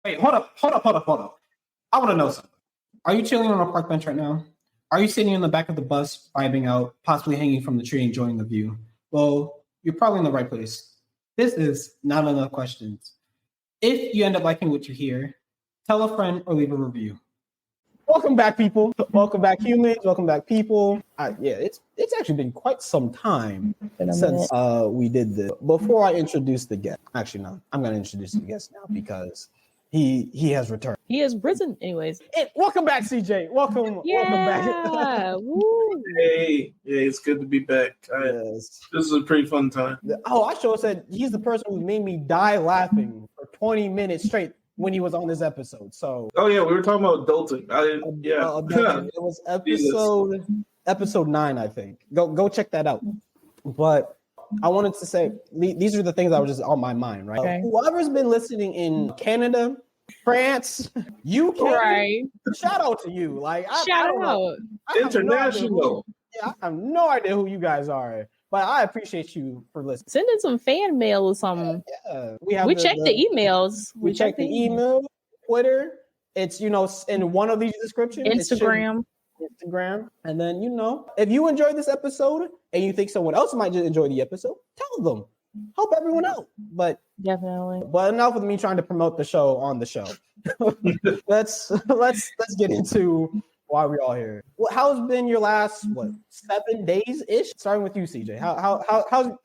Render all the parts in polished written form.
Wait, hold up. I want to know something. Are you chilling on a park bench right now? Are you sitting in the back of the bus, vibing out, possibly hanging from the tree, enjoying the view? Well, you're probably in the right place. This is Not Enough Questions. If you end up liking what you hear, tell a friend or leave a review. Welcome back, people. Welcome back, humans. Welcome back, people. It's actually been quite some time since we did this. Before I introduce the guest, actually, no, I'm going to introduce the guest now because he has returned. He has risen, anyways. Welcome back, CJ. Welcome back. Woo. Hey, it's good to be back. This is a pretty fun time. I sure said he's the person who made me die laughing for 20 minutes straight when he was on this episode. So, we were talking about adulting. It was episode 9, I think. Go check that out. But I wanted to say these are the things that were just on my mind, right? Okay. Whoever's been listening in Canada, France, UK, right? Shout out to you. Shout out. International. I have no idea who you guys are, but I appreciate you for listening. Send in some fan mail or something. Yeah. We check the emails. We check the email, Twitter. It's in one of these descriptions. Instagram. And then if you enjoyed this episode and you think someone else might just enjoy the episode, tell them. Help everyone out. But definitely. But enough with me trying to promote the show on the show. let's get into why we're all here. How's been your last 7 days ish? Starting with you, CJ.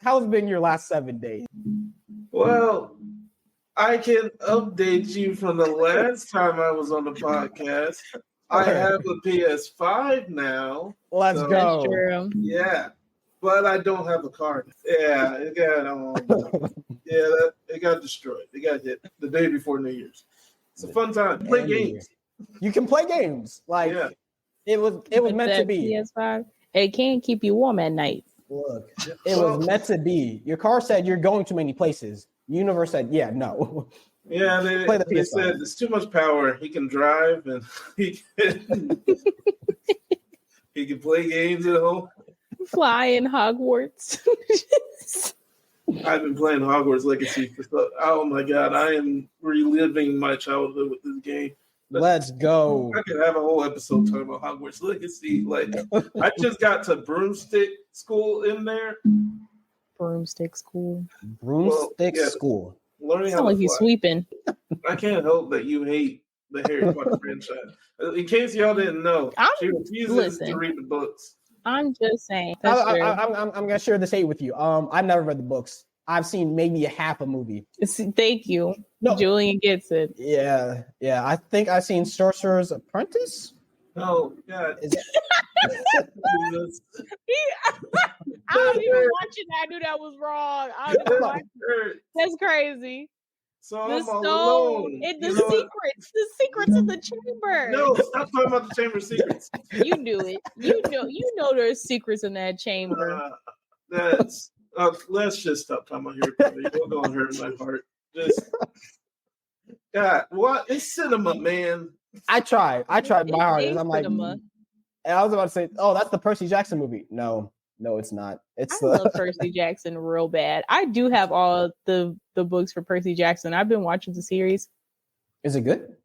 How's been your last 7 days? Well, I can update you from the last time I was on the podcast. I have a PS5 now. Let's go. That's true. Yeah, but I don't have a card. Yeah, it got destroyed. It got hit the day before New Year's. It's a fun time. Play games. You can play games. It was meant to be. PS5. It can keep you warm at night. Look, it was meant to be. Your car said you're going too many places. Universe said, yeah, no. Yeah, they said there's too much power. He can drive and he can play games at home. Fly in Hogwarts. I've been playing Hogwarts Legacy for oh my god, I am reliving my childhood with this game. Let's go. I could have a whole episode talking about Hogwarts Legacy. I just got to Broomstick School in there. Broomstick School. School. Learning how to like you sweeping. I can't help that you hate the Harry Potter franchise. In case y'all didn't know, she refuses to read the books. I'm just saying. I'm gonna share this hate with you. I've never read the books. I've seen maybe a half a movie. Thank you. No. Julian gets it. Yeah. I think I've seen Sorcerer's Apprentice. Oh God. I don't even watch it. I knew that was wrong. That's crazy. So I'm alone. The secrets in the chamber. No, stop talking about the chamber secrets. You knew it. You know there's secrets in that chamber. Let's just stop talking about Harry Potter. You're going to hurt my heart. God, what? It's cinema, man. I tried my hardest. I'm cinema. And I was about to say, that's the Percy Jackson movie. No, it's not. I love Percy Jackson real bad. I do have all the books for Percy Jackson. I've been watching the series. Is it good?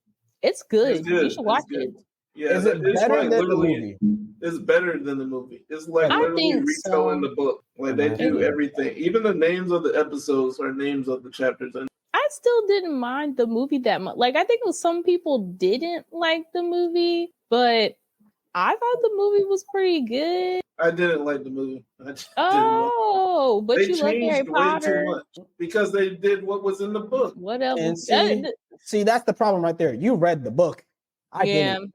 It's good. You should watch it. Yeah, is it better than the movie? It's better than the movie. It's literally retelling the book. They do everything. Even the names of the episodes are names of the chapters. I still didn't mind the movie that much. I think some people didn't like the movie, but I thought the movie was pretty good. I didn't like the movie. But you love Harry Potter. Too much because they did what was in the book. What else? And see, that's the problem right there. You read the book. I didn't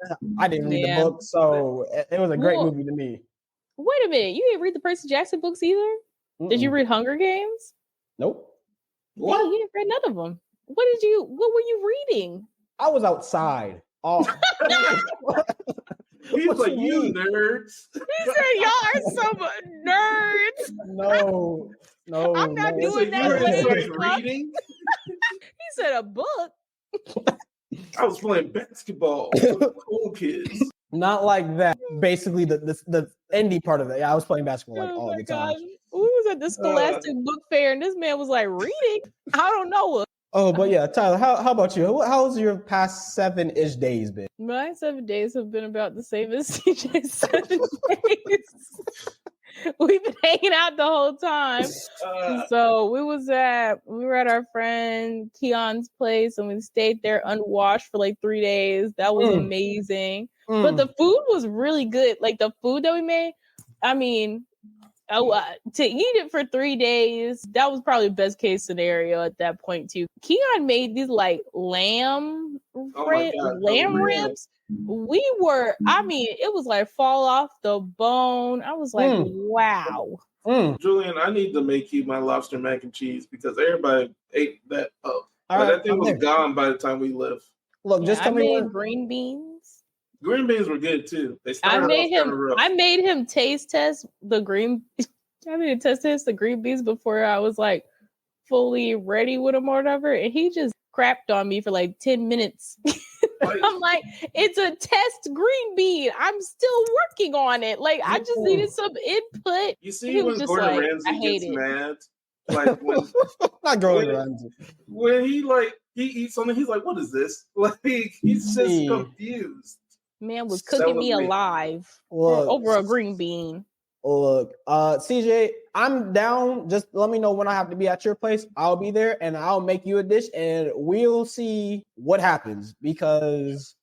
read the book, so it was a great movie to me. Wait a minute. You didn't read the Percy Jackson books either? Mm-mm. Did you read Hunger Games? Nope. What? Yeah, you didn't read none of them. What were you reading? I was outside. He's like, you nerds. He said, y'all are so nerds. No. I'm not doing that. Reading? He said a book. I was playing basketball with cool kids. Not like that. Basically, the indie part of it. Yeah, I was playing basketball all the time. We was at the Scholastic Book Fair, and this man was like, reading? I don't know. Oh, but yeah, Tyler, how about you? How's your past 7-ish days been? My 7 days have been about the same as CJ's 7 days. We've been hanging out the whole time. So we were at our friend Keon's place and we stayed there unwashed for like 3 days. That was amazing. But the food was really good. Like the food that we made, I mean, to eat it for 3 days, that was probably the best case scenario at that point too. Keon made these like lamb ribs. It was like fall off the bone. I was like, wow. Julian, I need to make you my lobster mac and cheese because everybody ate that up. But that thing was gone by the time we left. Look, just tell me green beans. Green beans were good too. I made him taste test the green. I made him test the green beans before I was like fully ready with them or whatever, and he just crapped on me for like 10 minutes. I'm like, it's a test green bean. I'm still working on it. Like I just needed some input. You see, when Gordon Ramsay gets mad, like when not Gordon Ramsay, when he eats something, he's like, "What is this?" Like he's just confused. Man was cooking me alive over a green bean. Look, CJ, I'm down. Just let me know when I have to be at your place. I'll be there and I'll make you a dish and we'll see what happens because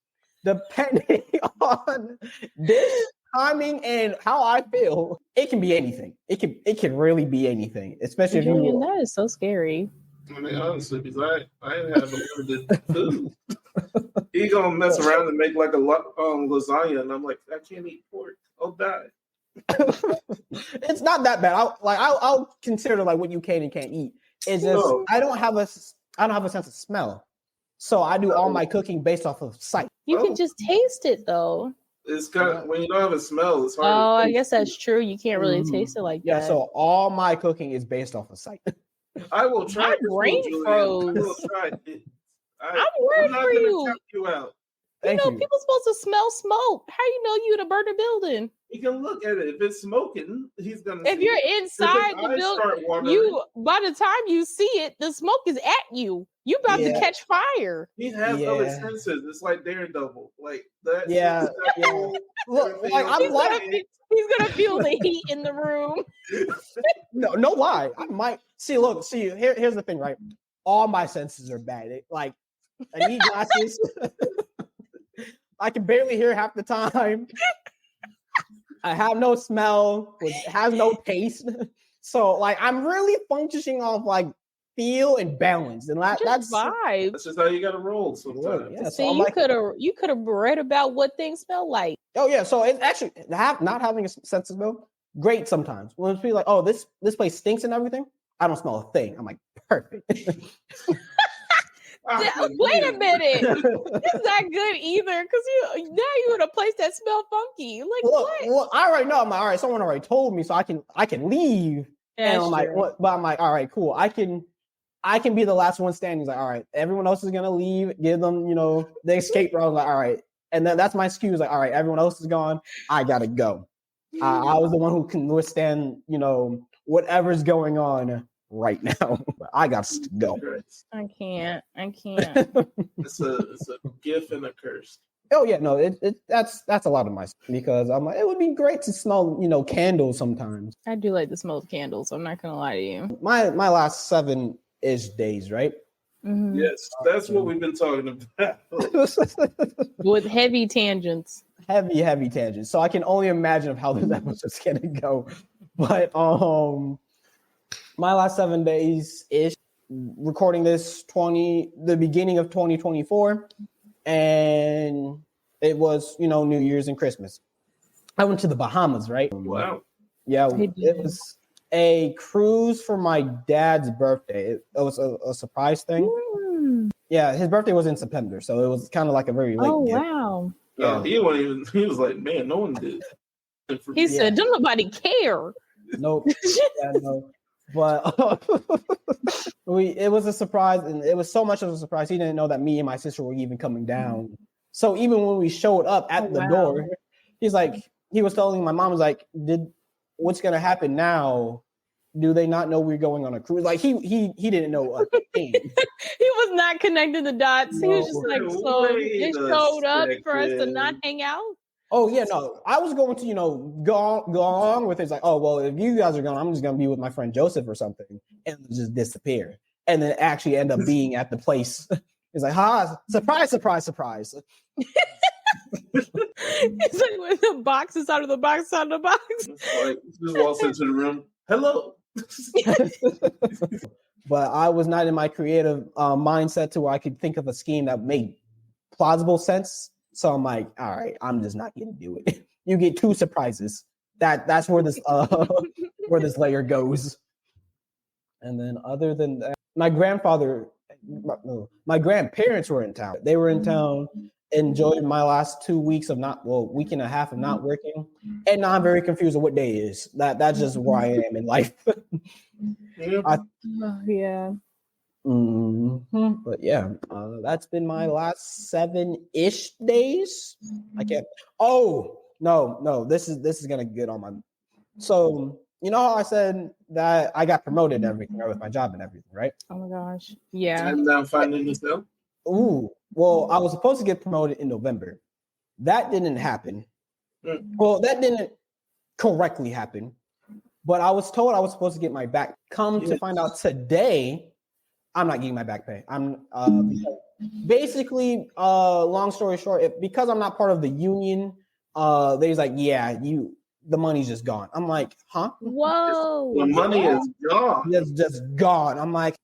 depending on dish timing and how I feel, it can be anything. It can really be anything, especially if you. That is so scary. I mean, honestly, because I ain't have limited food. He gonna mess around and make like a lasagna, and I'm like, I can't eat pork. I'll die. It's not that bad. I'll consider like what you can and can't eat. It's just I don't have a sense of smell, so I do all my cooking based off of sight. You can just taste it though. It's kind of when you don't have a smell, it's hard. Oh, I guess that's true. You can't really taste it like that. Yeah, so all my cooking is based off of sight. I will try. My brain froze. I will try it. I'm worried for you. Check you out. People supposed to smell smoke. How you know you in a burning building? He can look at it. If it's smoking, he's gonna. If you're inside the building, by the time you see it, the smoke is at you. You about to catch fire. He has other senses. It's like Daredevil, like that. Yeah. Look, he's gonna feel the heat in the room. No lie. I might see. Look, here's the thing, right? All my senses are bad. I need glasses. I can barely hear half the time. I have no smell, which has no taste. So, like, I'm really functioning off like feel and balance, and that's vibes. That's just how you gotta roll sometimes. Yeah, see, you could have read about what things smell like. Oh yeah, so it's actually not having a sense of smell great sometimes. When it's like, oh, this place stinks and everything, I don't smell a thing. I'm like, perfect. Wait a minute, it's not good either because you're in a place that smell funky. Like what? I already know. I'm like, all right, someone already told me, so I can leave. Yeah, and I'm like, what? But I'm like, all right, cool. I can be the last one standing. He's like, all right, everyone else is gonna leave. Give them, the escape route. Like, all right, and then that's my excuse. Like, all right, everyone else is gone. I gotta go. I was the one who can withstand, whatever's going on right now. I got to go. I can't. It's a gift and a curse. Oh yeah, no, that's a lot of my because I'm like, it would be great to smell, candles sometimes. I do like the smell of candles. I'm not gonna lie to you. My last 7-ish days, right? Mm-hmm. Yes, that's what we've been talking about. With heavy tangents. Heavy tangents. So I can only imagine of how this episode's gonna go. But my last 7 days ish, recording this the beginning of 2024, and it was New Year's and Christmas. I went to the Bahamas, right? Wow. Yeah, it was a cruise for my dad's birthday. It was a surprise thing. Yeah, his birthday was in September, so it was kind of like a very late gift. Wow. Yeah, he was like, man, no one did. He said, don't nobody care. Nope. Yeah, no. But it was a surprise, and it was so much of a surprise. He didn't know that me and my sister were even coming down. So even when we showed up at the door, he was telling my mom, was like, what's gonna happen now? Do they not know we're going on a cruise? Like he didn't know a thing. He was not connecting the dots. He was just like, so Wait it a showed up for us to not second. hang out. Oh yeah, no. I was going to, go on with it. It's like, oh well, if you guys are going, I'm just gonna be with my friend Joseph or something, and just disappear, and then actually end up being at the place. It's like, surprise, surprise, surprise. It's like when the box is out of the box, out of the box. It's like just walks into the room. Hello. But I was not in my creative mindset to where I could think of a scheme that made plausible sense. So I'm like, all right, I'm just not gonna do it. You get 2 surprises. That's where this where this layer goes. And then other than that, my grandparents were in town. They were in town, enjoyed my last 2 weeks of week and a half of not working. And now I'm very confused of what day is. That's just where I am in life. Yeah. But yeah, that's been my last 7-ish days. I can't. Oh no, this is gonna get on my. So you know how I said that I got promoted and everything, right, with my job and everything, right? Oh my gosh. Yeah. I'm now finding yourself. Ooh, well, I was supposed to get promoted in November. That didn't happen. Well, that didn't correctly happen. But I was told I was supposed to get my back. To find out today, I'm not getting my back pay. I'm basically, long story short, because I'm not part of the union, they's like, yeah, the money's just gone. I'm like, huh? Whoa. The money is gone. It's just gone. I'm like,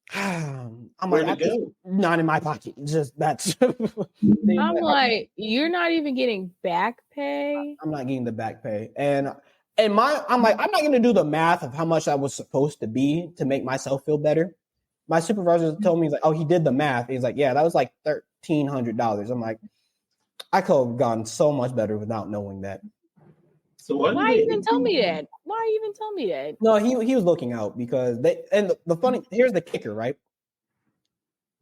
Where'd it go? Not in my pocket. Just that's. I'm like, you're not even getting back pay. I'm not getting the back pay, and I'm like, I'm not going to do the math of how much that was supposed to be to make myself feel better. My supervisor told me, he's like, oh, he did the math. He's like, yeah, that was like $1,300. I'm like, I could have gone so much better without knowing that. So why even tell me that? Why even tell me that? No, he was looking out because here's the kicker, right?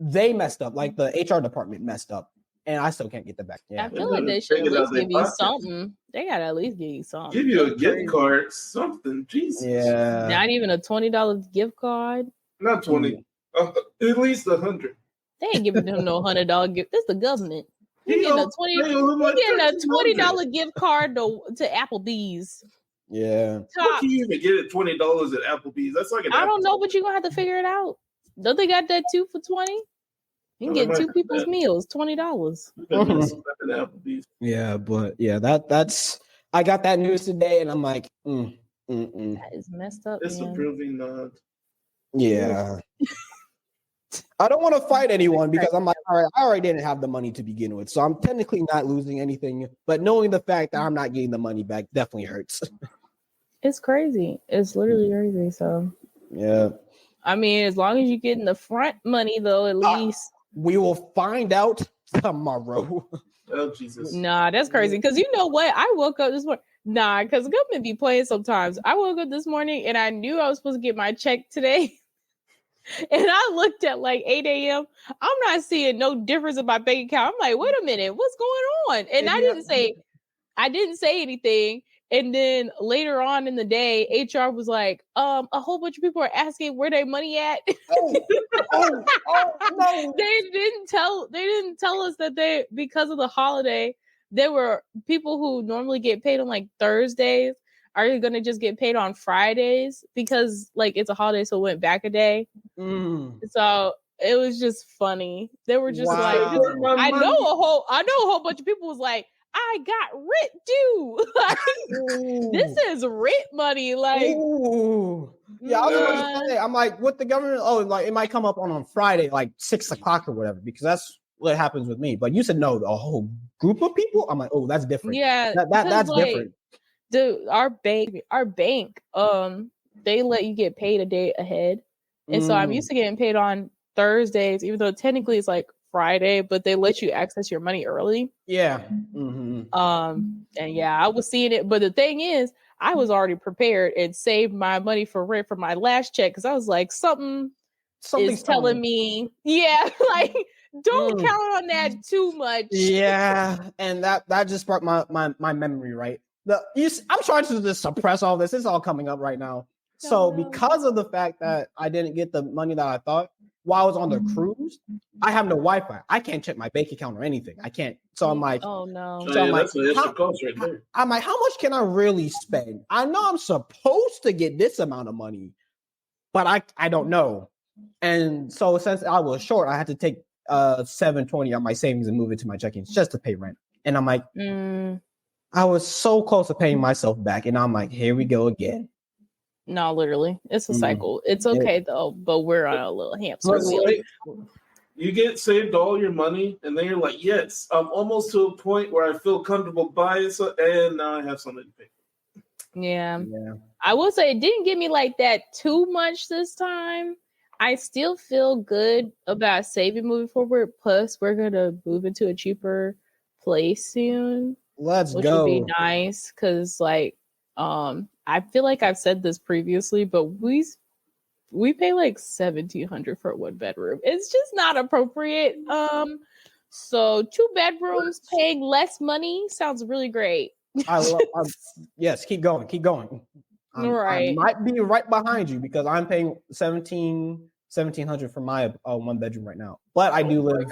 They messed up, like the HR department messed up, and I still can't get that back. Yeah. I feel like they should at least give you something. They gotta at least give you something. Give you a gift card, something. Jesus. Yeah. Not even a $20 gift card. Not 20. At least 100. They ain't giving them no $100 gift. This the government. You He getting a $20 gift card to Applebee's. Yeah. What can you even get at $20 at Applebee's? That's like I don't know, but you're gonna have to figure it out. Don't they got that 2 for $20? You can get 2 people's meals, $20. Yeah, but yeah, that's I got that news today, and I'm like, That is messed up. It's approving not. Yeah. I don't want to fight anyone because I'm like, all right, I already didn't have the money to begin with, so I'm technically not losing anything. But knowing the fact that I'm not getting the money back definitely hurts. It's crazy. It's literally crazy. So yeah. I mean, as long as you're getting the front money, though, at least. We will find out tomorrow. Oh, Jesus. Nah, that's crazy. Because you know what? I woke up this morning. Nah, because the government be playing sometimes. I woke up this morning and I knew I was supposed to get my check today. And I looked at like 8 a.m. I'm not seeing no difference in my bank account. I'm like, wait a minute, what's going on? And I didn't say anything. And then later on in the day, HR was like, a whole bunch of people are asking where their money at. Oh, no. They didn't tell us that because of the holiday, there were people who normally get paid on like Thursdays are going to just get paid on Fridays because like it's a holiday, so it went back a day. So it was just funny. They were just like, I know a whole bunch of people was like, I got rent due. Like, this is rent money. Like, yeah, I was going to say, I'm like, what the government? Oh, like it might come up on Friday, like 6 o'clock or whatever, because that's what happens with me. But you said no, a whole group of people. I'm like, oh, that's different. Yeah, that's like, different. Dude, our bank, they let you get paid a day ahead, and so I'm used to getting paid on Thursdays, even though technically it's like Friday, but they let you access your money early. Yeah. And yeah, I was seeing it, but the thing is, I was already prepared and saved my money for rent for my last check because I was like, something's telling me, yeah, like don't count on that too much. Yeah, and that just sparked my memory, right? I'm trying to just suppress all this. It's all coming up right now. So no. because of the fact that I didn't get the money that I thought while I was on the cruise, I have no Wi-Fi. I can't check my bank account or anything. I can't. So I'm like, oh no. Oh, So yeah, I'm like, that's an extra cost right there. I'm like, how much can I really spend? I know I'm supposed to get this amount of money, but I don't know. And so since I was short, I had to take $720 on my savings and move it to my checkings just to pay rent. And I'm like, I was so close to paying myself back, and I'm like, here we go again. No, literally, it's a cycle. It's okay though, but we're on a little hamster It's wheel. like you get saved all your money, and then you're like, yes, I'm almost to a point where I feel comfortable buying so, and now I have something to pay. Yeah. I will say it didn't get me like that too much this time. I still feel good about saving moving forward. Plus, we're gonna move into a cheaper place soon. Which would be nice because, like, I feel like I've said this previously, but we pay like $1,700 for a 1-bedroom. It's just not appropriate. So 2 bedrooms paying less money sounds really great. Yes, keep going. Right. I might be right behind you because I'm paying $1,700 for my 1-bedroom right now. But I do live.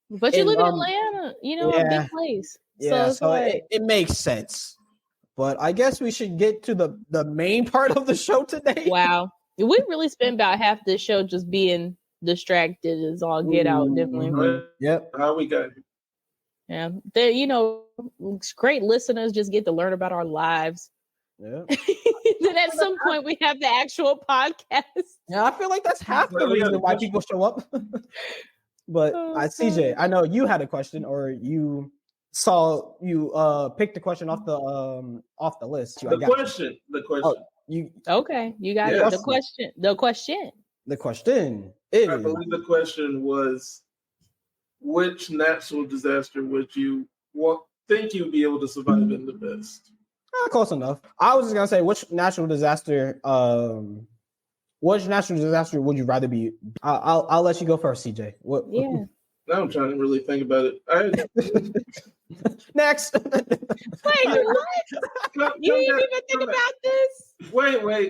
But you live in Atlanta, a big place. Yeah, so it makes sense. But I guess we should get to the main part of the show today. Wow. We really spent about half this show just being distracted as all get out, didn't we? Yep. How we got here. Yeah. Great listeners just get to learn about our lives. Yeah. Then at some point we have the actual podcast. Yeah, I feel like that's half the reason why people show up. But CJ, I know you had a question, or you picked a question off the list. The question. Oh, you got it. The question. I believe the question was, which natural disaster would you think you'd be able to survive in the best? Close enough. I was just gonna say, which natural disaster would you rather be? I'll let you go first, CJ. Yeah. Now I'm trying to really think about it. Next. Wait, what? You didn't even think about this? Wait.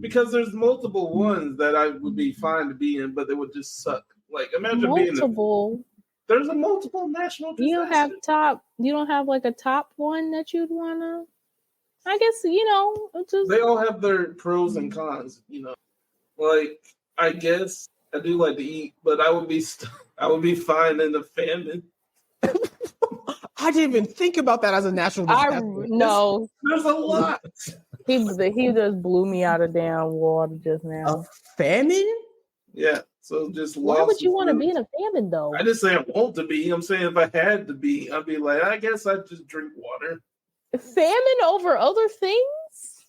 Because there's multiple ones that I would be fine to be in, but they would just suck. Like, imagine being there's a multiple national disaster. You don't have like a top one that you'd wanna. I guess they all have their pros and cons. Like, I guess I do like to eat, but I would be fine in the famine. I didn't even think about that as a natural disaster. No, there's a lot. He just blew me out of damn water just now. A famine? Yeah. So just why would you want to be in a famine though? I just say I want to be. I'm saying if I had to be, I'd be like, I guess I'd just drink water. Famine over other things?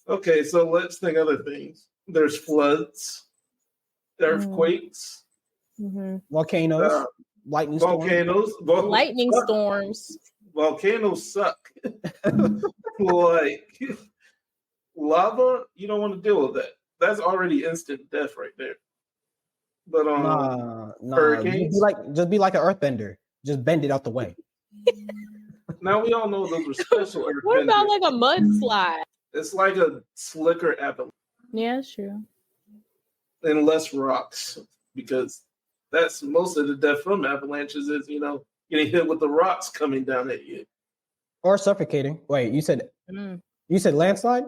Okay, so let's think other things. There's floods, earthquakes, volcanoes, lightning storms. Volcanoes suck. Like lava, you don't want to deal with that. That's already instant death right there. But hurricanes, just be like an earthbender. Just bend it out the way. Now we all know those are special earthbenders. What about like a mudslide? It's like a slicker avalanche. Yeah, that's true. And less rocks, because that's most of the death from avalanches is getting hit with the rocks coming down at you, or suffocating. Wait, you said landslide?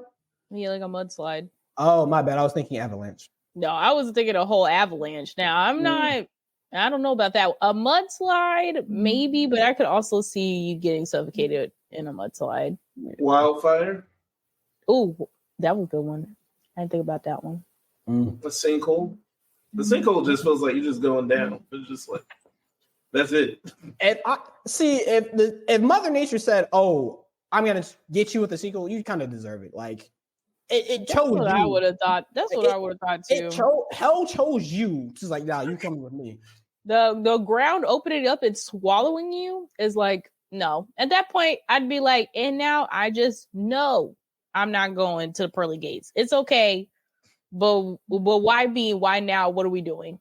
Yeah, like a mudslide. Oh, my bad. I was thinking avalanche. No, I was thinking a whole avalanche. Now, I don't know about that. A mudslide, maybe, but I could also see you getting suffocated in a mudslide. Wildfire? Oh, that was a good one. I didn't think about that one. A sinkhole? The sinkhole just feels like you're just going down. It's just like, that's it. And if Mother Nature said, "Oh, I'm gonna get you with a sinkhole," you kind of deserve it. Like, it chose you. I would have thought. That's what I would have thought too. Hell chose you. She's like, "Nah, you coming with me." The ground opening up and swallowing you is like, no. At that point, I'd be like, and now I just know I'm not going to the pearly gates. It's okay, but why me? Why now? What are we doing?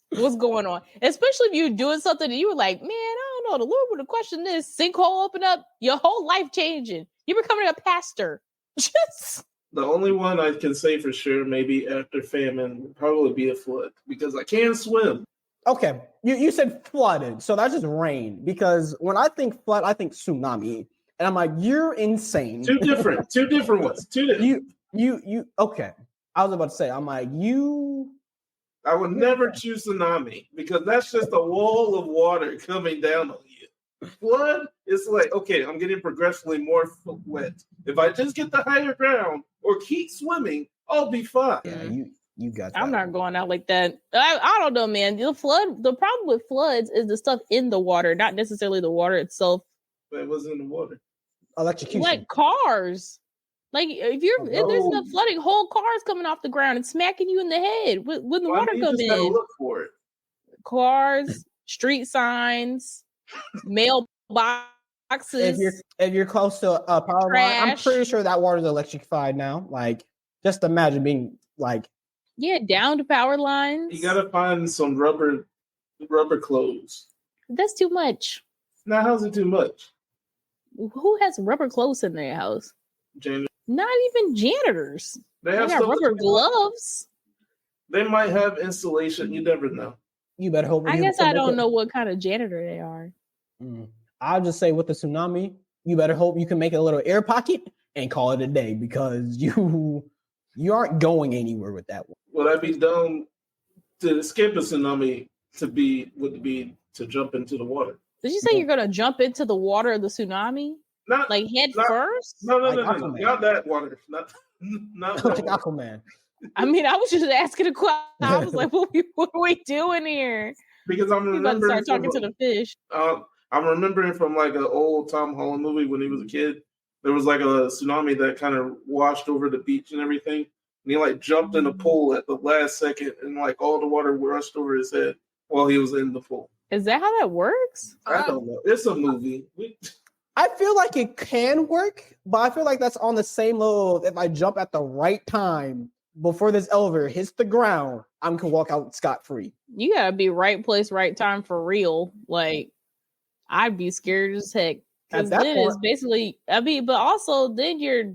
What's going on? Especially if you're doing something and you were like, man, I don't know. The Lord would have questioned this. Sinkhole open up, your whole life changing. You're becoming a pastor. Just The only one I can say for sure, maybe after famine, would probably be a flood because I can't swim. Okay, you said flooded, so that's just rain. Because when I think flood, I think tsunami, and I'm like, you're insane. Two different ones. Two different. You okay? I was about to say, I'm like you. I would never choose tsunami because that's just a wall of water coming down on you. Flood, it's like, okay, I'm getting progressively more wet. If I just get the higher ground or keep swimming, I'll be fine. Yeah, you got that. I'm not going out like that. I don't know, man. The problem with floods is the stuff in the water, not necessarily the water itself. But it was in the water. Electrocution. Like cars. Like if there's enough flooding, whole cars coming off the ground and smacking you in the head when the water comes in. Gotta look for it. Cars, street signs, mailboxes. If you're close to a power line, I'm Trash. pretty sure that water's electrified now. Like, just imagine being like, Yeah, down to power lines. You gotta find some rubber clothes. That's too much. Now, how's it too much? Who has rubber clothes in their house? Janitor. Not even janitors. They They have got stuff rubber gloves. They might have insulation. You never know. you better hope. I guess I don't know what kind of janitor they are. I'll just say with the tsunami, you better hope you can make a little air pocket and call it a day because you aren't going anywhere with that one. Would I be dumb to escape a tsunami would be to jump into the water? Did you say you're gonna jump into the water of the tsunami? Not Like head first? No, Like no, Aquaman. not that water. Not Like that water. Aquaman. I mean, I was just asking a question. I was like, what are we doing here? Because I'm We're about to remembering start talking to the fish. I'm remembering from like an old Tom Holland movie when he was a kid. There was like a tsunami that kind of washed over the beach and everything. And he like jumped in the pool at the last second and like all the water rushed over his head while he was in the pool. Is that how that works? I don't know. It's a movie. I feel like it can work, but I feel like that's on the same level of if I jump at the right time before this elevator hits the ground, I can walk out scot-free. You gotta be right place, right time for real. Like, I'd be scared as heck. Because At that then it's point- basically, I mean, but also then you're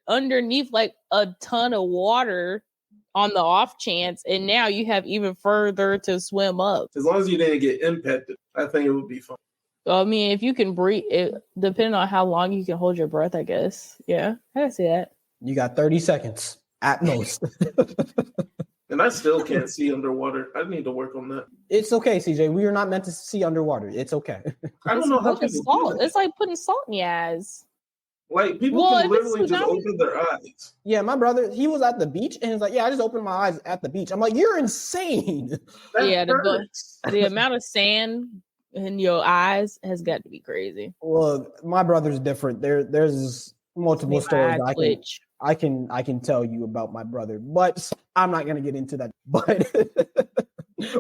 underneath like a ton of water on the off chance, and now you have even further to swim up. As long as you didn't get impacted, I think it would be fun. I mean, if you can breathe, depending on how long you can hold your breath, I guess. Yeah, I can see that. You got 30 seconds at most. And I still can't see underwater. I need to work on that. It's okay, CJ. We are not meant to see underwater. It's okay. I don't know how Putting people do salt. that. It's like putting salt in your eyes. Like people Well, can if it's literally just tsunami- open their eyes. Yeah, my brother, he was at the beach and he's like, yeah, I just opened my eyes at the beach. I'm like, you're insane. That Yeah, hurts. the amount of sand in your eyes has got to be crazy. Well, my brother's different. There's multiple Make my stories eye twitch. I can tell you about my brother, but I'm not gonna get into that. But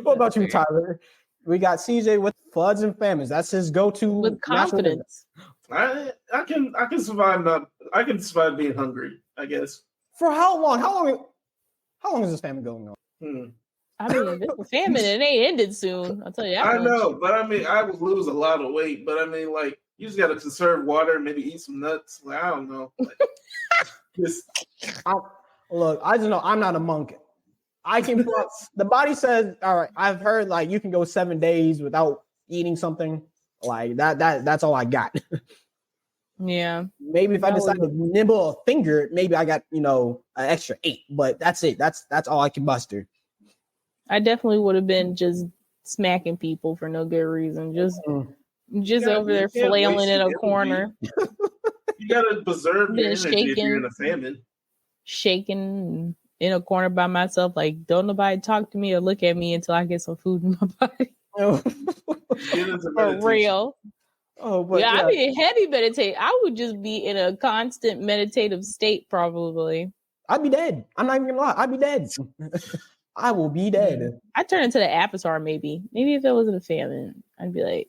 what about you, Tyler? We got CJ with floods and famines. That's his go-to With natural confidence. I can survive I can survive being hungry, I guess. For how long? How long is this famine going on? I mean, it's a famine and it ain't ended soon. I'll tell you that I much. know, but I mean, I would lose a lot of weight. But I mean, like, you just got to conserve water, maybe eat some nuts. Like, I don't know. Like, just Look, I just know I'm not a monk. I can. The body says, all right. I've heard like you can go 7 days without eating something like that. That's all I got. Yeah. Maybe if I decide to nibble a finger, maybe I got an extra 8. But that's it. That's all I can muster. I definitely would have been just smacking people for no good reason. Just Yeah, over there you can't flailing waste in your a corner, you got to preserve your Been energy if you're in a shaking. famine. shaking in a corner by myself. Like, don't nobody talk to me or look at me until I get some food in my body. Get into For meditation. real. Oh, but Yeah, I'd be a heavy meditate. I would just be in a constant meditative state, probably. I'd be dead. I'm not even gonna lie. I'd be dead. I will be dead. I'd turn into the avatar, maybe. Maybe if it wasn't a famine, I'd be like,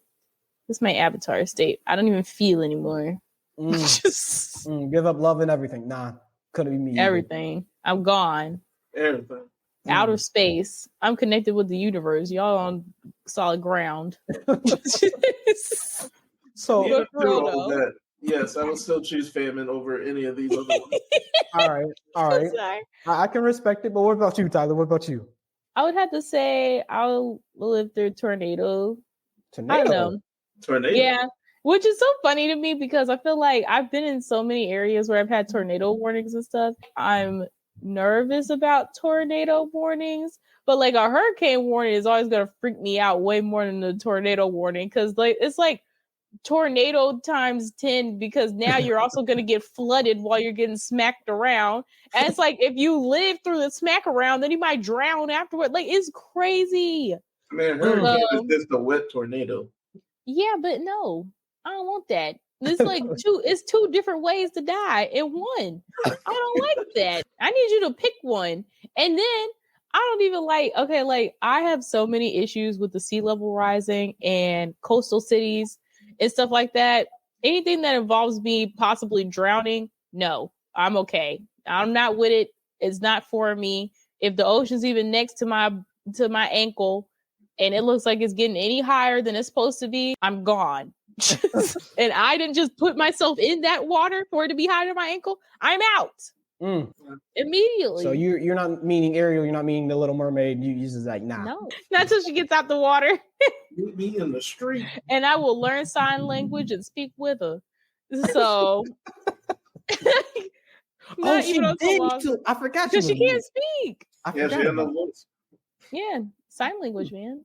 this is my avatar state. I don't even feel anymore. Just Give up love and everything. Nah, couldn't be me. either. everything. I'm gone. Everything. Outer space. I'm connected with the universe. Y'all on solid ground. So You don't for real, do all though. that. Yes, I would still choose famine over any of these other ones. All right. I'm sorry. I can respect it, but what about you, Tyler? What about you? I would have to say I'll live through tornado. I don't know. Tornado. Yeah, which is so funny to me because I feel like I've been in so many areas where I've had tornado warnings and stuff. I'm nervous about tornado warnings, but like a hurricane warning is always gonna freak me out way more than the tornado warning because like it's like tornado times 10 because now you're also going to get flooded while you're getting smacked around, and it's like if you live through the smack around then you might drown afterward. Like it's crazy. Man, hurricane is just a wet tornado. Yeah, but no, I don't want that. It's like it's two different ways to die in one. I don't like that. I need you to pick one. And then I don't even like I have so many issues with the sea level rising and coastal cities and stuff like that. Anything that involves me possibly drowning, no, I'm okay. I'm not with it. It's not for me. If the ocean's even next to my ankle and it looks like it's getting any higher than it's supposed to be, I'm gone. And I didn't just put myself in that water for it to be higher than my ankle. I'm out immediately. So you're not meaning Ariel. You're not meaning the Little Mermaid. You just like nah. No, not until she gets out the water. Meet me in the street, and I will learn sign language and speak with her. So, she did too. I forgot because she can't speak. Yeah, she had no voice. Yeah, sign language, man.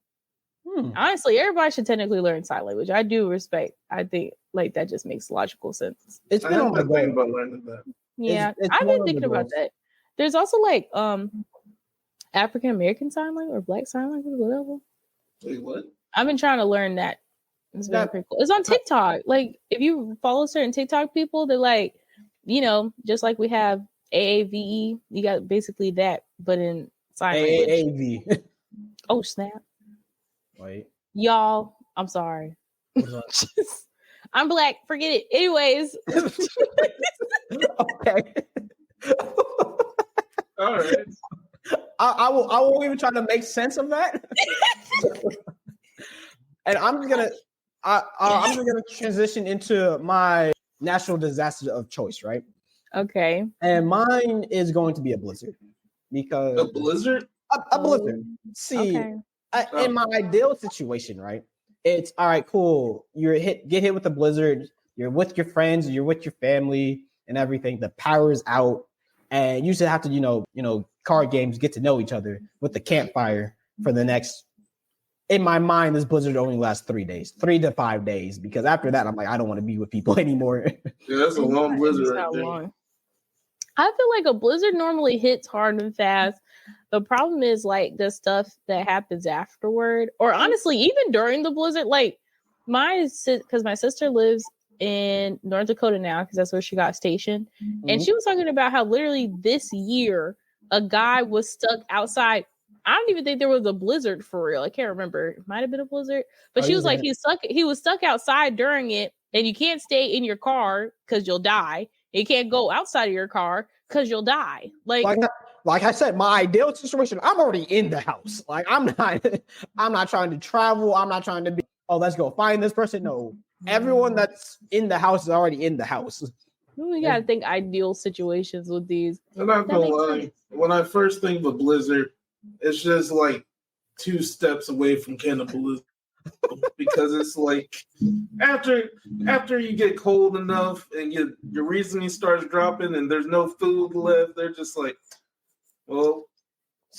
Honestly, everybody should technically learn sign language. I do respect. I think like that just makes logical sense. It's been on my thinking about learning that. Yeah, I've been thinking about that. There's also like African American sign language or Black sign language, whatever. Wait, what? I've been trying to learn that. It's very pretty cool. It's on TikTok. Like if you follow certain TikTok people, they're like, you know, just like we have AAVE, you got basically that, but in sign language. AAV. Oh snap! Wait, y'all, I'm sorry. I'm Black. Forget it. Anyways. Okay. All right. I won't even try to make sense of that. And I'm just gonna transition into my natural disaster of choice, right? Okay. And mine is going to be a blizzard because a blizzard. A blizzard. See, in my ideal situation, right? It's all right, cool. Get hit with a blizzard. You're with your friends. You're with your family and everything. The power's out, and you should have to, you know, card games get to know each other with the campfire for the next. In my mind, this blizzard only lasts 3 days, 3 to 5 days, because after that, I'm like, I don't want to be with people anymore. Yeah, that's a long blizzard right there. Long. I feel like a blizzard normally hits hard and fast. The problem is like the stuff that happens afterward, or honestly, even during the blizzard. Like because my sister lives in North Dakota now, because that's where she got stationed, and she was talking about how literally this year a guy was stuck outside. I don't even think there was a blizzard for real. I can't remember. It might have been a blizzard, but she was like, he was stuck outside during it, and you can't stay in your car because you'll die. You can't go outside of your car because you'll die. Like I said, my ideal situation, I'm already in the house. Like I'm not trying to travel. I'm not trying to be, let's go find this person. No, everyone that's in the house is already in the house. We gotta think ideal situations with these. I'm not gonna lie. When I first think of a blizzard, it's just like 2 steps away from cannibalism. Because it's like after you get cold enough and your reasoning starts dropping and there's no food left, they're just like, well,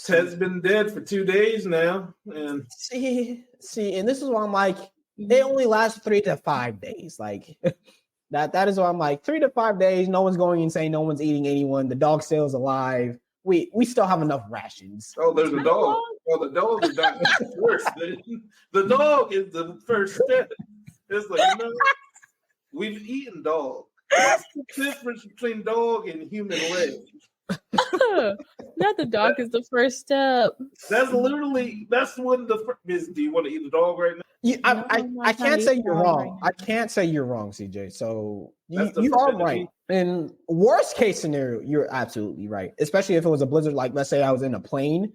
Ted's been dead for 2 days now. And see, and this is why I'm like, it only lasts 3 to 5 days. Like that is why I'm like 3 to 5 days. No one's going insane. No one's eating anyone. The dog still's alive. We still have enough rations. Oh, there's a dog. Well, the dog is not first. The dog is the first step. It's like, we've eaten dog. What's the difference between dog and human leg? Not the dog is the first step. That's when the first is. Do you want to eat the dog right now? Yeah, I can't say you're wrong. I can't say you're wrong, CJ. So you are right. In worst case scenario, you're absolutely right. Especially if it was a blizzard, like let's say I was in a plane,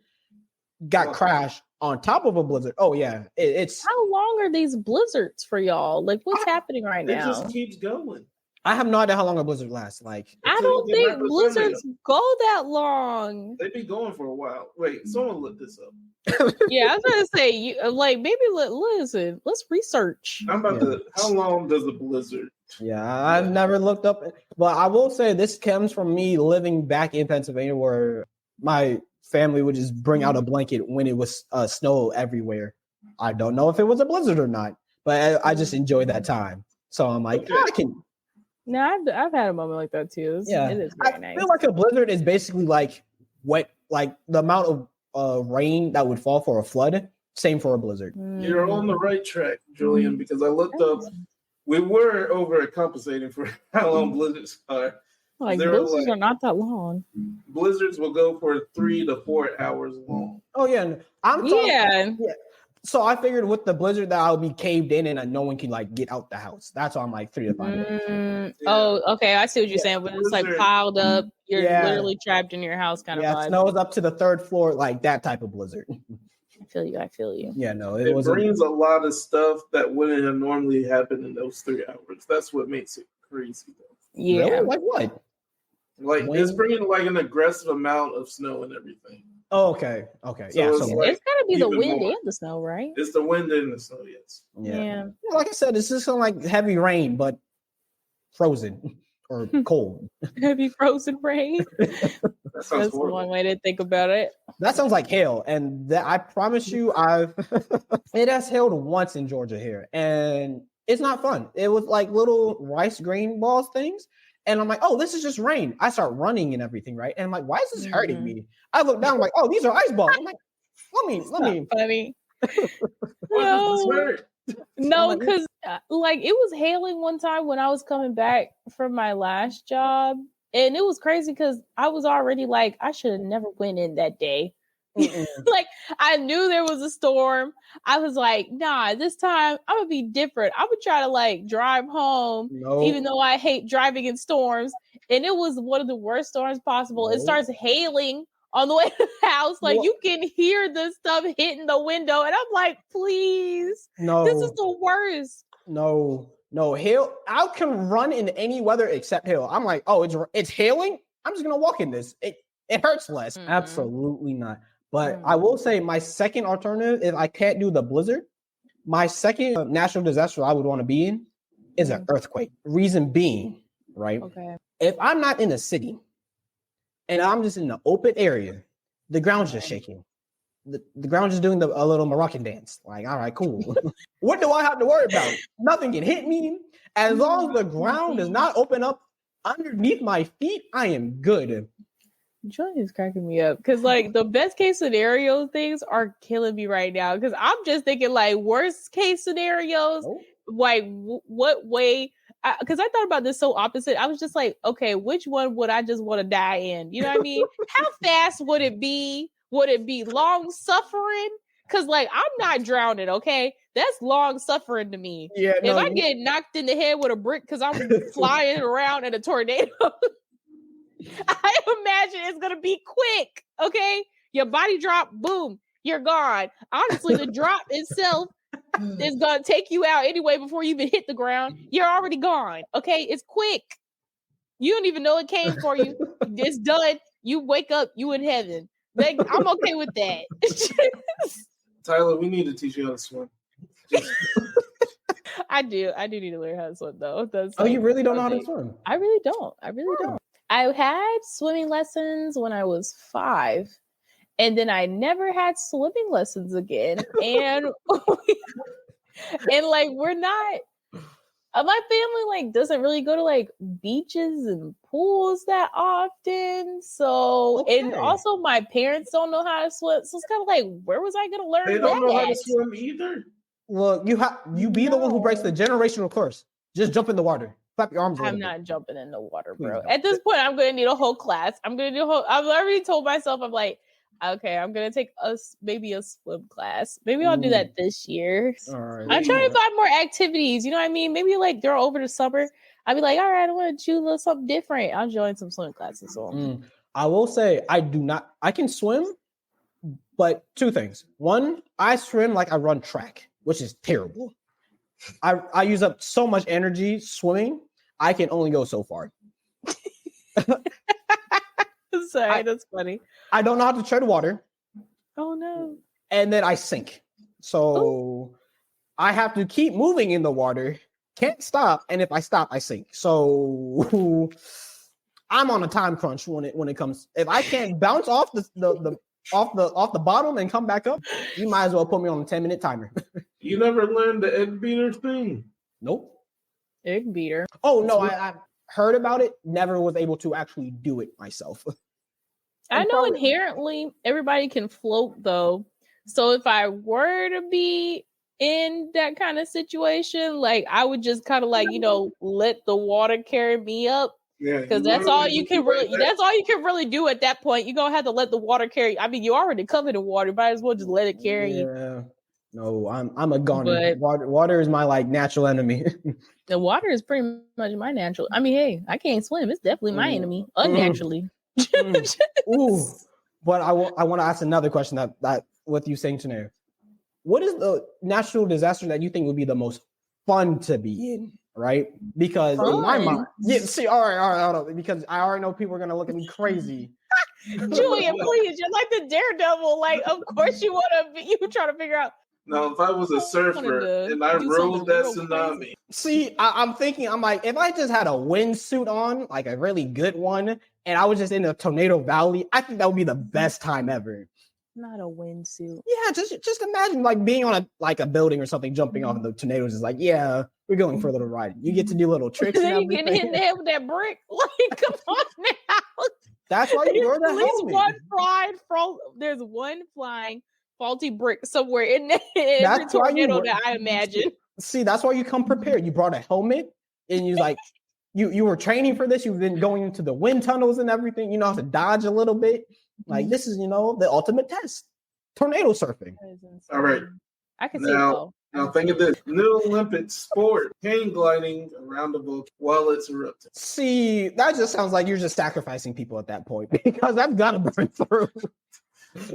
got crashed on top of a blizzard. Oh yeah, it's. How long are these blizzards for y'all? Like what's happening right now? It just keeps going. I have no idea how long a blizzard lasts. Like, I Until don't you get think back to blizzards go that long. They be going for a while. Wait, someone look this up. Yeah, I was gonna say, maybe listen. Let's research. I'm about to. How long does a blizzard? yeah, I've never looked up, but I will say this comes from me living back in Pennsylvania, where my family would just bring out a blanket when it was snow everywhere. I don't know if it was a blizzard or not, but I just enjoyed that time. So I'm like, Okay. I can. No, I've had a moment like that too. Yeah, It is I very nice. feel like a blizzard is basically like wet, like the amount of rain that would fall for a flood. Same for a blizzard. You're on the right track, Julian, because I looked up. We were overcompensating for how long blizzards are. Like They're blizzards like- are not that long. Blizzards will go for 3 to 4 hours long. Oh yeah, I'm talking. Yeah. So I figured with the blizzard that I'll be caved in and no one can like get out the house. That's why I'm like 3 to 5 days. Yeah. Oh, okay. I see what you're saying. But it's like Blizzard. piled up. You're Yeah. literally trapped in your house, kind Yeah, of it vibe. snows up to the 3rd floor, like that type of blizzard. I feel you. Yeah, no, It was brings a lot of stuff that wouldn't have normally happened in those 3 hours. That's what makes it crazy, though. Yeah. Really? Like what? Like When- it's bringing like an aggressive amount of snow and everything. Oh, okay. Okay. So Yeah. it's So, like- It's gotta be the even wind more. and the snow, right? It's the wind and the snow, yes. yeah. Yeah. Yeah, like I said, it's just like heavy rain, but frozen or cold. Heavy frozen rain. That sounds That's horrible. one way to think about it. That sounds like hail, and that I promise you, it has hailed once in Georgia here, and it's not fun. It was like little rice grain balls things, and I'm like, oh, this is just rain. I start running and everything, right? And I'm like, why is this hurting Mhm. me? I look down, I'm like, oh, these are ice balls. I'm like, let me. Funny. What does this No. hurt? No, like, because like it was hailing one time when I was coming back from my last job, and it was crazy because I was already like, I should have never went in that day. Mm-mm. Like I knew there was a storm. I was like, nah, this time I'm gonna be different. I'm gonna try to like drive home, No. even though I hate driving in storms. And it was one of the worst storms possible. It No. starts hailing on the way to the house. Like What? you can hear the stuff hitting the window, and I'm like, please. No. This is the worst. No, hail. I can run in any weather except hail. I'm like, oh, it's hailing. I'm just gonna walk in this. It hurts less. Mhm. Absolutely not. But I will say my second alternative, if I can't do the blizzard, my second natural disaster I would want to be in is an earthquake. Reason being, right? Okay. If I'm not in a city and I'm just in the open area, the ground's just shaking. The ground's just doing a little Moroccan dance. Like, all right, cool. What do I have to worry about? Nothing can hit me. As long as the ground does not open up underneath my feet, I am good. Joy is cracking me up because like the best case scenario things are killing me right now because I'm just thinking like worst case scenarios, Nope. like what way? Because I thought about this so opposite. I was just like, okay, which one would I just want to die in? You know what I mean? How fast would it be? Would it be long suffering? Because like I'm not drowning, okay? That's long suffering to me. Yeah, If I get knocked in the head with a brick because I'm flying around in a tornado, I imagine it's gonna be quick. Okay, your body drop, boom, you're gone. Honestly, the drop itself is gonna take you out anyway before you even hit the ground. You're already gone. Okay, it's quick. You don't even know it came for you. It's done. You wake up. You in heaven. Like, I'm okay with that. Tyler, we need to teach you how to swim. I do need to learn how to swim though. That's Oh, you like really don't know how to something- swim? I really don't. I had swimming lessons when I was 5, and then I never had swimming lessons again. And and like we're not. My family like doesn't really go to like beaches and pools that often. So and Okay. also my parents don't know how to swim. So it's kind of like, where was I gonna learn They that? don't know how to at? swim either. Well, you be the one who breaks the generational curse. Just jump in the water. Clap your arms. a I'm little bit. not jumping in the water, bro. Please don't. At this point, I'm gonna need a whole class. I've already told myself, I'm like, okay, I'm gonna take maybe a swim class. Maybe I'll do that this year. All right. I'm trying to find more activities. You know what I mean? Maybe like they're over the summer. I'll be like, all right, I want to choose a little something different. I'll join some swim classes. So I will say I can swim, but 2 things. One, I swim like I run track, which is terrible. I use up so much energy swimming. I can only go so far. Sorry, that's funny. I don't know how to tread water. Oh no. And then I sink. So I have to keep moving in the water. Can't stop. And if I stop, I sink. So I'm on a time crunch when it comes. If I can't bounce off off the bottom and come back up, you might as well put me on a 10-minute timer. You never learned the egg beater thing? Nope. Egg beater. Oh no, I heard about it. Never was able to actually do it myself. I know inherently everybody can float though. So if I were to be in that kind of situation, like I would just kind of like, let the water carry me up. Yeah. Because that's all you can really do at that point. You're gonna have to let the water carry. I mean, you already covered in water, might as well just let it carry you. Yeah. No, I'm a goner. Water is my like natural enemy. The water is pretty much my natural. I mean, hey, I can't swim. It's definitely my enemy, unnaturally. Ooh. But I want to ask another question that with you saying today. What is the natural disaster that you think would be the most fun to be in? Right? Because in my mind, all right, hold on. Because I already know people are gonna look at me crazy. Julian, please, you're like the daredevil. Like, of course you want to be. You trying to figure out. Now, if I was a surfer and I rode that tsunami. See, I'm thinking, I'm like, if I just had a windsuit on, like a really good one, and I was just in a tornado valley, I think that would be the best time ever. Not a windsuit. Yeah, just imagine like being on a building or something, jumping off, and the tornadoes is like, yeah, we're going for a little ride. You get to do little tricks. And then you get hit in the head with that brick. Like, come on now. That's why you wear the helmet. There's one flying faulty brick somewhere in every tornado that I imagine. See, that's why you come prepared. You brought a helmet, and you like you were training for this. You've been going into the wind tunnels and everything. You know how to dodge a little bit. Like this is, the ultimate test. Tornado surfing. All right. I can see it though. Now think of this. New Olympic sport, hang gliding around the volcano while it's erupting. See, that just sounds like you're just sacrificing people at that point because that's gotta burn through.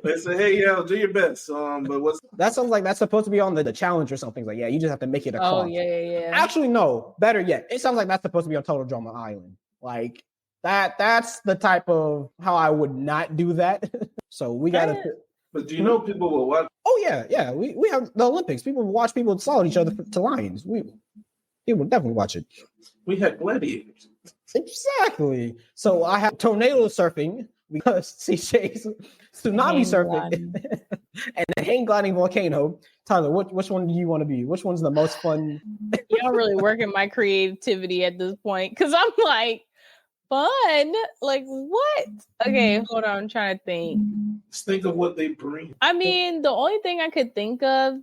They say, hey, do your best. But that sounds like that's supposed to be on the challenge or something. Like, yeah, you just have to make it across. Oh, yeah. Actually, no, better yet. It sounds like that's supposed to be on Total Drama Island. Like that's the type of how I would not do that. So we gotta. But do you know people will watch? Oh yeah. We have the Olympics. People watch people solid each other to lions. People definitely watch it. We had gladiators. Exactly. So I have tornado surfing because CJ's tsunami surfing and the hang gliding volcano. Tyler, which one do you want to be? Which one's the most fun? Y'all really working my creativity at this point because I'm like, fun? Like what? Okay, hold on. I'm trying to think. Just think of what they bring. I mean, the only thing I could think of,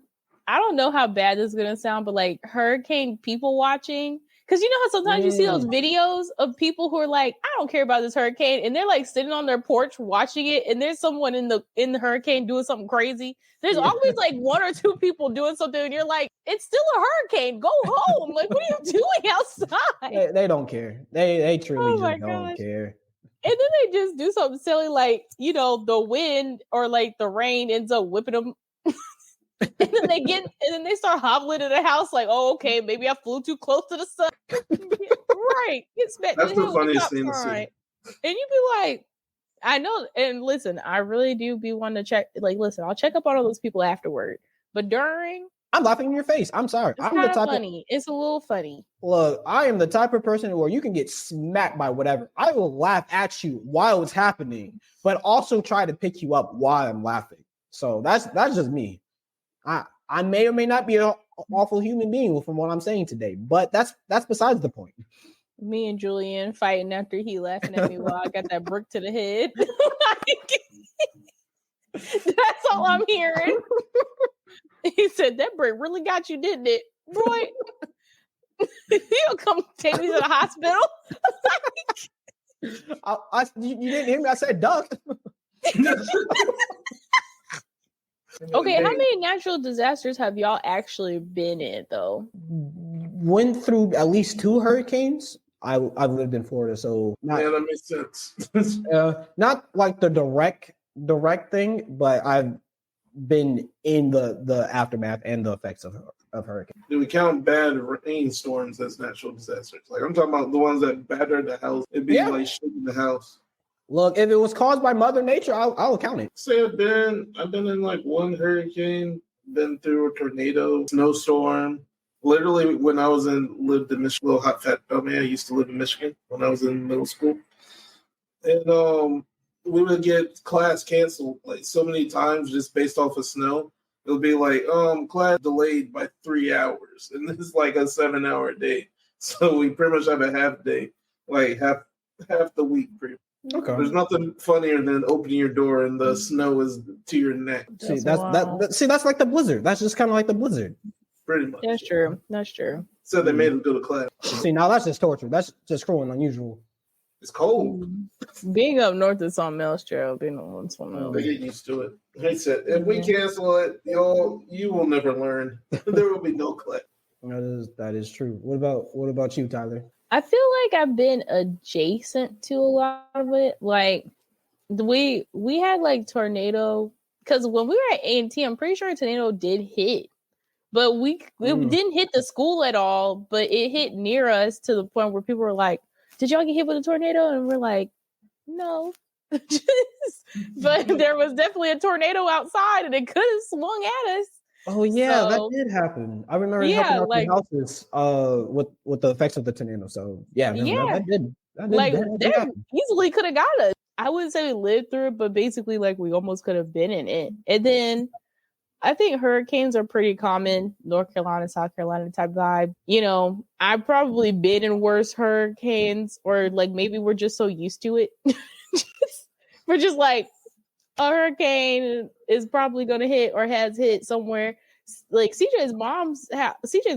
I don't know how bad this is gonna sound, but like hurricane people watching. Because you know how sometimes you see those videos of people who are like, I don't care about this hurricane, and they're like sitting on their porch watching it, and there's someone in the hurricane doing something crazy. There's always like one or two people doing something, and you're like, it's still a hurricane. Go home. Like, what are you doing outside? They don't care. They truly don't care. And then they just do something silly, like the wind or like the rain ends up whipping them. And then they start hobbling to the house like, oh, okay, maybe I flew too close to the sun. Right. That's the funniest thing to see. And you be like, I know, and listen, I really do be wanting to check, like, listen, I'll check up on all those people afterward. But during, I'm laughing in your face. I'm sorry. I'm the type funny. It's a little funny. Look, I am the type of person where you can get smacked by whatever. I will laugh at you while it's happening, but also try to pick you up while I'm laughing. So that's just me. I may or may not be an awful human being from what I'm saying today, but that's besides the point. Me and Julian fighting after he laughing at me while I got that brick to the head. That's all I'm hearing. He said, that brick really got you, didn't it? Boy, he'll come take me to the hospital. You didn't hear me. I said duck. Okay, how many natural disasters have y'all actually been in, though? Went through at least 2 hurricanes. I've lived in Florida, so that makes sense. Not like the direct thing, but I've been in the aftermath and the effects of of hurricanes. Do we count bad rainstorms as natural disasters? Like I'm talking about the ones that batter the house. It'd be like shaking the house. Look, if it was caused by Mother Nature, I'll count it. Say I've been in like one hurricane, been through a tornado, snowstorm. Literally, when I lived in Michigan, little hot fat dummy. I used to live in Michigan when I was in middle school, and we would get class canceled like so many times just based off of snow. It would be like, class delayed by 3 hours, and this is like a 7-hour day. So we pretty much have a half day, like half the week. Okay. There's nothing funnier than opening your door and the snow is to your neck. See, that's like the blizzard. That's just kind of like the blizzard. Pretty much. That's true. That's true. So they made him go to class. See, now that's just torture. That's just cruel and unusual. It's cold. Being up north is something else, Gerald. Being on something else. They get used to it. He said, if we cancel it, you will never learn. There will be no class. That is true. What about you, Tyler? I feel like I've been adjacent to a lot of it. Like we had like tornado because when we were at A&T, I'm pretty sure a tornado did hit, but it didn't hit the school at all. But it hit near us to the point where people were like, "Did y'all get hit with a tornado?" And we're like, "No." But there was definitely a tornado outside, and it could have swung at us. Oh yeah, that did happen. I remember helping out the houses with the effects of the tornado. So that did easily could have got us. I wouldn't say we lived through it, but basically like we almost could have been in it. And then I think hurricanes are pretty common, North Carolina, South Carolina type vibe. You know, I've probably been in worse hurricanes, or like maybe we're just so used to it. We're just like, a hurricane is probably going to hit or has hit somewhere. Like CJ's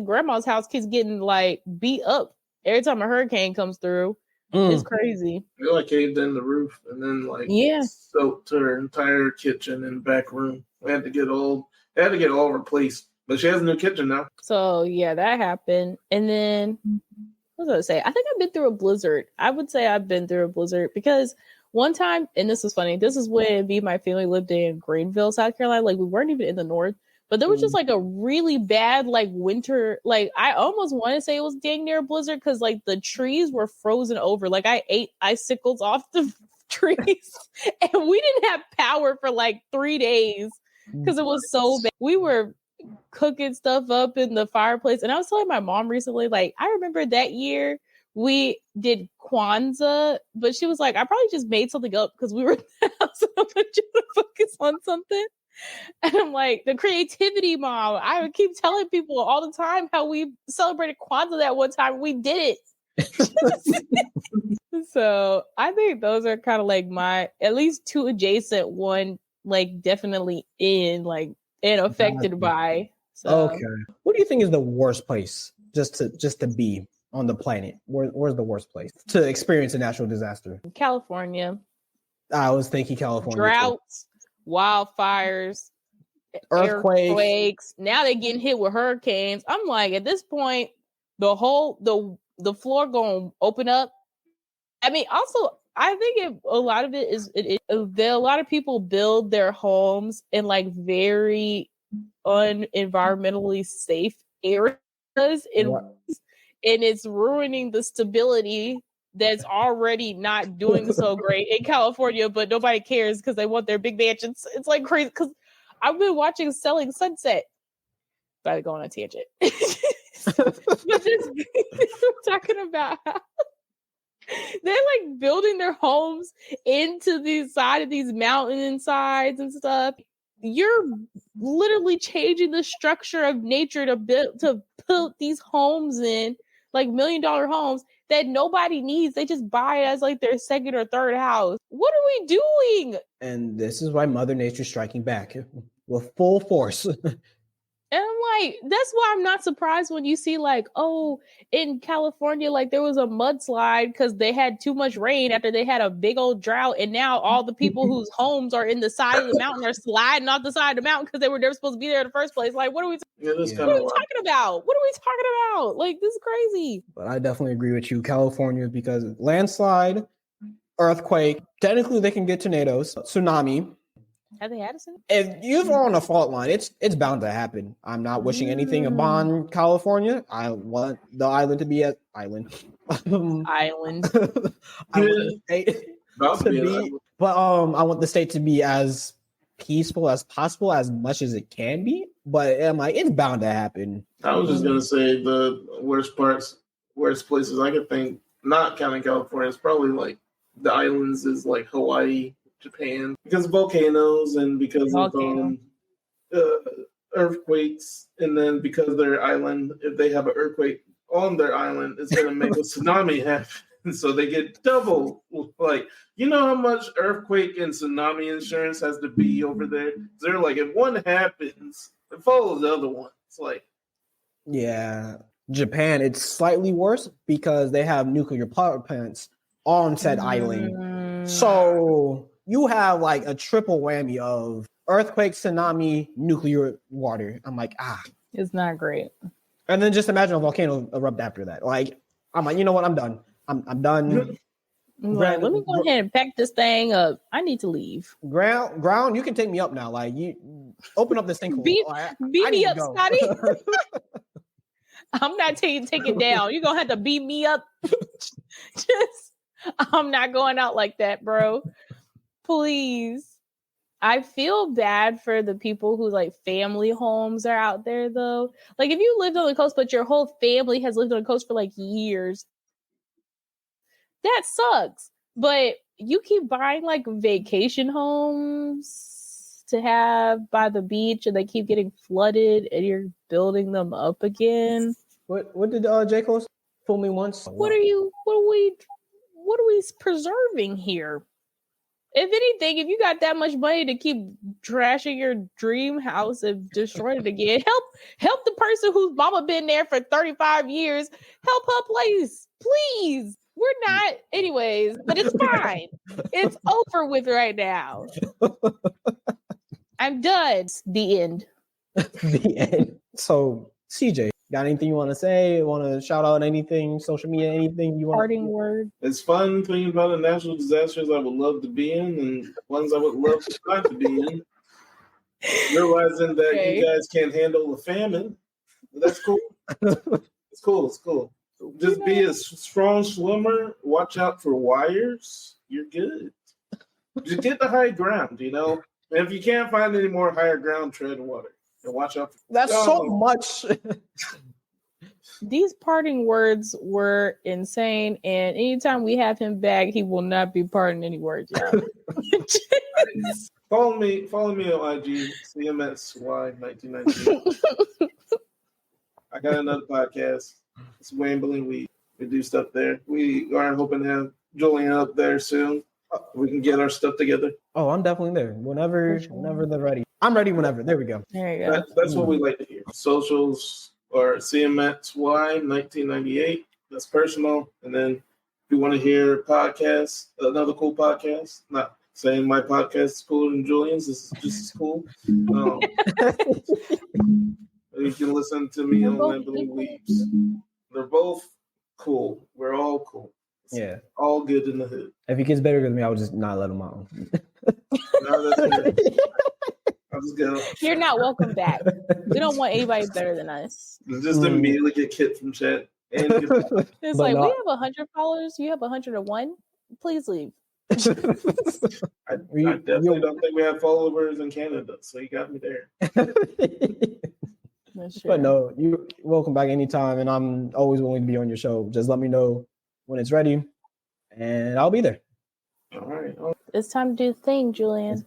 grandma's house keeps getting like beat up every time a hurricane comes through. It's crazy. It like caved in the roof and then soaked her entire kitchen and back room. We had to get all replaced. But she has a new kitchen now. So yeah, that happened. And then what was I going to say? I think I've been through a blizzard. I would say I've been through a blizzard because one time, and this was funny, this is when me and my family lived in Greenville, South Carolina. Like, we weren't even in the north, but there was just like a really bad, like, winter. Like, I almost want to say it was dang near a blizzard because, like, the trees were frozen over. Like, I ate icicles off the trees, and we didn't have power for like 3 days because it was so bad. We were cooking stuff up in the fireplace, and I was telling my mom recently, like, I remember that year we did Kwanzaa, but she was like, I probably just made something up because we were in the house and I want you to focus on something. And I'm like, the creativity, Mom. I would keep telling people all the time how we celebrated Kwanzaa that one time. We did it. So I think those are kind of like my, at least two adjacent, one like definitely in like and affected by. So. Okay. What do you think is the worst place just to be on the planet? Where's the worst place to experience a natural disaster? California. I was thinking California. Droughts, wildfires, earthquakes. Now they're getting hit with hurricanes. I'm like, at this point, the floor gonna open up. I mean, also, I think a lot of it is a lot of people build their homes in like very unenvironmentally safe areas, and it's ruining the stability that's already not doing so great in California, but nobody cares because they want their big mansions. It's like crazy because I've been watching Selling Sunset. About to go on a tangent. But this, we're talking about how they're like building their homes into the side of these mountainsides and stuff. You're literally changing the structure of nature to build these homes in, like $1 million homes that nobody needs. They just buy it as like their second or third house. What are we doing? And this is why Mother Nature's striking back with full force. And I'm like, that's why I'm not surprised when you see like, oh, in California, like there was a mudslide because they had too much rain after they had a big old drought. And now all the people whose homes are in the side of the mountain are sliding off the side of the mountain because they were never supposed to be there in the first place. Like, what are we talking about? What are we talking about? Like, this is crazy. But I definitely agree with you, California, because landslide, earthquake, technically they can get tornadoes, tsunami. Have they had a tsunami? If you're on a fault line, it's bound to happen. I'm not wishing anything upon California. I want the island to be an island. Island. I want the state to be, but I want the state to be as peaceful as possible, as much as it can be. But I'm like, it's bound to happen. I was just gonna say the worst places I could think, not counting California, is probably like the islands is like Hawaii, Japan, because of volcanoes and because of earthquakes, and then because their island, if they have an earthquake on their island, it's gonna make a tsunami happen. So they get double. Like, you know how much earthquake and tsunami insurance has to be over there? They're like, if one happens, it follows the other one. It's like, yeah, Japan, it's slightly worse because they have nuclear power plants on said island. So you have like a triple whammy of earthquake, tsunami, nuclear water. I'm like, it's not great. And then just imagine a volcano erupt after that. Like, I'm like, you know what? I'm done. I'm done. Let me go ahead and pack this thing up. I need to leave. Ground, you can take me up now. Like, you open up this thing. Beat me up, Scotty. I'm not taking it down. You're gonna have to beat me up. I'm not going out like that, bro. Please. I feel bad for the people who like family homes are out there though. Like if you lived on the coast, but your whole family has lived on the coast for like years, that sucks. But you keep buying like vacation homes to have by the beach and they keep getting flooded and you're building them up again. What did J. Cole fool me once? What are we preserving here? If anything, if you got that much money to keep trashing your dream house and destroy it again, help the person whose mama been there for 35 years. Help her place, please. We're not, anyways, but it's fine. It's over with right now. I'm done. The end. The end. So, CJ, got anything you want to say? Want to shout out anything, social media, anything you want? Parting word. It's fun thinking about the natural disasters I would love to be in and ones I would love not to be in. Realizing that you guys can't handle a famine. That's cool. It's cool. Just be a strong swimmer. Watch out for wires. You're good. Just get the high ground, you know? And if you can't find any more higher ground, tread water. And watch out. That's so much. These parting words were insane. And anytime we have him back, he will not be parting any words, y'all. Follow me on IG, CMSY1998. I got another podcast. It's Wambling. We do stuff there. We are hoping to have Julian up there soon. We can get our stuff together. Oh, I'm definitely there. Whenever they're ready. I'm ready whenever. There we go. There you go. That's what we like to hear. Socials are CMXY1998. That's personal. And then if you want to hear podcasts, another cool podcast, not saying my podcast is cooler than Julian's. This is just as cool. You can listen to me on Wambling Leaves. They're both cool. We're all cool. Yeah. All good in the hood. If he gets better than me, I would just not let him out. No, that's good. I'll just go. You're not welcome back. We don't want anybody better than us. Just immediately get kicked from chat. And it's like, we have 100 followers. You have 101. Please leave. I definitely don't think we have followers in Canada, so you got me there. But no, you're welcome back anytime, and I'm always willing to be on your show. Just let me know when it's ready, and I'll be there. All right. It's time to do the thing, Julian.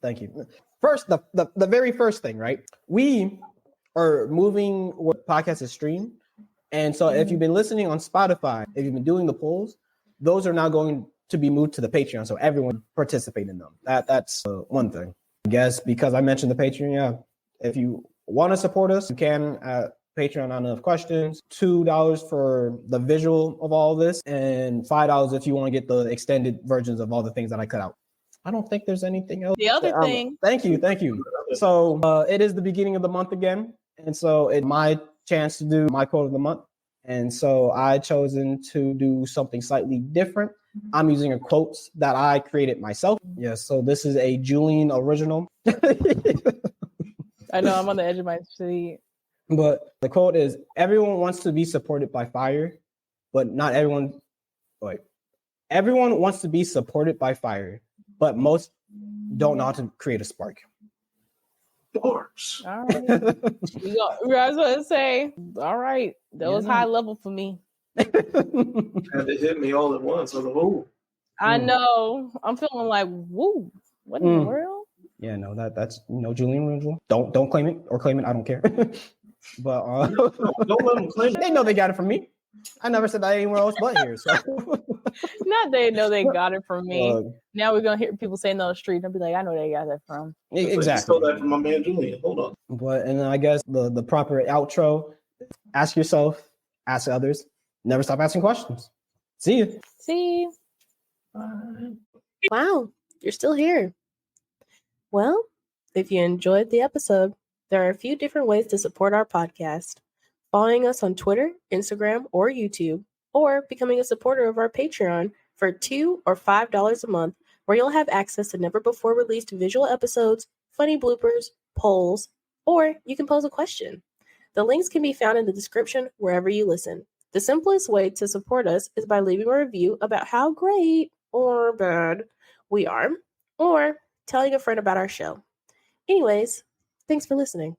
Thank you. First, the very first thing, right? We are moving where podcasts is streamed, and so if you've been listening on Spotify, if you've been doing the polls, those are now going to be moved to the Patreon, so everyone participate in them. That's one thing. I guess because I mentioned the Patreon, yeah. If you want to support us, you can at Patreon. Not enough questions. $2 for the visual of all this, and $5 if you want to get the extended versions of all the things that I cut out. I don't think there's anything else. The other thing. Thank you. So it is the beginning of the month again, and so it's my chance to do my quote of the month. And so I chosen to do something slightly different. I'm using a quote that I created myself. Yes, so this is a Julian original. I know I'm on the edge of my seat. But the quote is, everyone wants to be supported by fire, but not everyone, like, everyone wants to be supported by fire, but most don't know how to create a spark. Bars. All right. I was going to say, all right. That was high level for me. Had to hit me all at once on the whole. I know. I'm feeling like, woo, what in the world? Yeah, no, that's Julian original. Don't claim it or claim it. I don't care. But Don't let them claim it. they know they got it from me. I never said that anywhere else but here. So Not they know they got it from me. Now we're gonna hear people saying on the street and I'll be like, I know they got that from. Exactly. I stole that from my man Julian. Hold on. But and then I guess the proper outro: ask yourself, ask others, never stop asking questions. See you. See. Wow, you're still here. Well, if you enjoyed the episode, there are a few different ways to support our podcast. Following us on Twitter, Instagram, or YouTube, or becoming a supporter of our Patreon for $2 or $5 a month, where you'll have access to never before released visual episodes, funny bloopers, polls, or you can pose a question. The links can be found in the description wherever you listen. The simplest way to support us is by leaving a review about how great or bad we are, or telling a friend about our show. Anyways, thanks for listening.